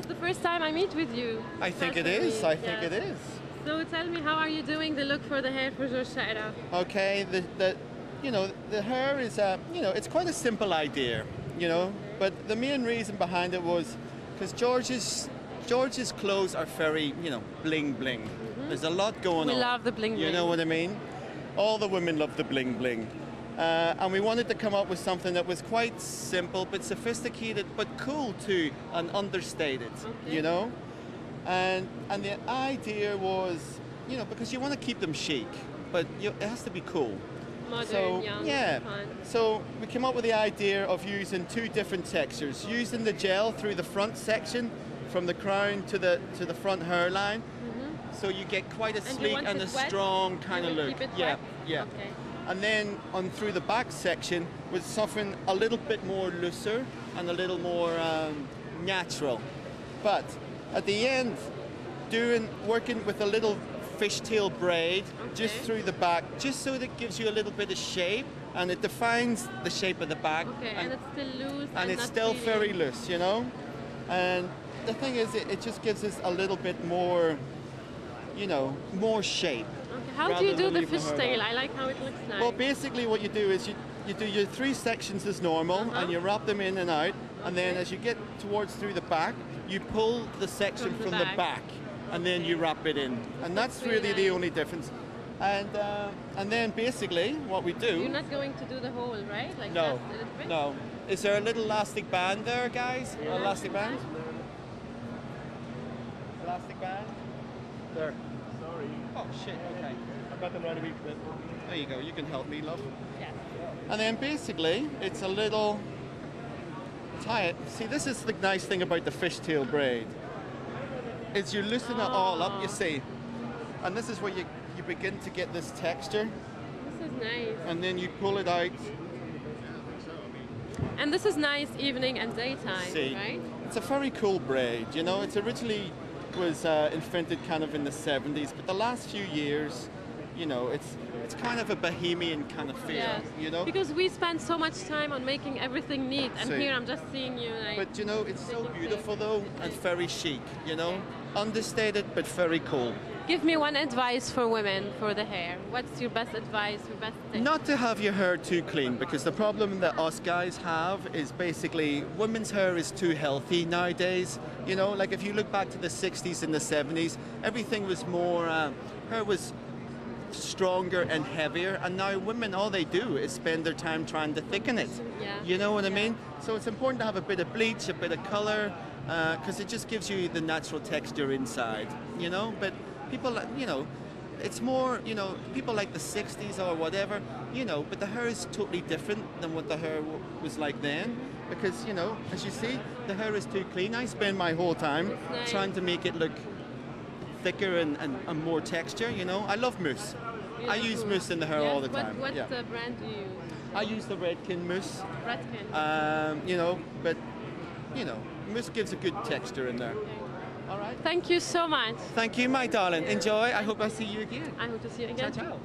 is the first time I meet with you. I think it is. I think it is. So tell me, how are you doing the look for the hair for your Chakra? Okay, the hair is it's quite a simple idea, but the main reason behind it was because George's clothes are very, bling bling. There's a lot going on. We love the bling bling. You know what I mean? All the women love the bling bling. And we wanted to come up with something that was quite simple but sophisticated but cool too and understated, And the idea was, because you want to keep them chic, but it has to be cool. Modern, young, fun. So we came up with the idea of using two different textures, using the gel through the front section from the crown to the front hairline. So you get quite a sleek and a strong kind of look. Yeah. Okay. And then on through the back section was something a little bit more looser and a little more natural. But at the end, working with a little fishtail braid just through the back, just so that it gives you a little bit of shape and it defines the shape of the back. Okay, and it's still loose. And it's still very loose, And the thing is, it just gives us a little bit more, more shape. Okay. How do you do the fishtail? I like how it looks nice. Well, basically what you do is you do your three sections as normal and you wrap them in and out, and then as you get towards through the back, you pull the section from the back and then you wrap it in. And that's really the only difference. And then basically what we do... You're not going to do the whole, right? Like no, just a little bit? No. Is there a little elastic band there, guys? Yeah. Elastic band? Elastic band? There. Sorry. Oh shit, okay. I've got them right a wee bit. There you go, you can help me, love. Yes. And then basically, it's a little... Tie it. See, this is the nice thing about the fishtail braid. Is you loosen it all up, you see. And this is where you begin to get this texture. This is nice. And then you pull it out. And this is nice evening and daytime, right? It's a very cool braid, It's originally was invented kind of in the 70s, but the last few years, it's kind of a bohemian kind of feel, Because we spend so much time on making everything neat, and here I'm just seeing you like... But it's so beautiful though, and very chic, Understated, but very cool. Give me one advice for women for the hair. What's your best advice, your best tip? Not to have your hair too clean, because the problem that us guys have is basically women's hair is too healthy nowadays. Like if you look back to the 60s and the 70s, everything was more, hair was stronger and heavier, and now women, all they do is spend their time trying to thicken it. You know what I mean? So it's important to have a bit of bleach, a bit of color, because it just gives you the natural texture inside, But people, it's more, people like the 60s or whatever, but the hair is totally different than what the hair was like then, because, as you see, the hair is too clean. I spend my whole time trying to make it look thicker and more texture, I love mousse. I use mousse in the hair all the time. What brand do you use? I use the Redken mousse. Redken. But, mousse gives a good texture in there. All right. Thank you so much. Thank you, my darling. Enjoy. I hope I see you again. I hope to see you again. Ciao, ciao.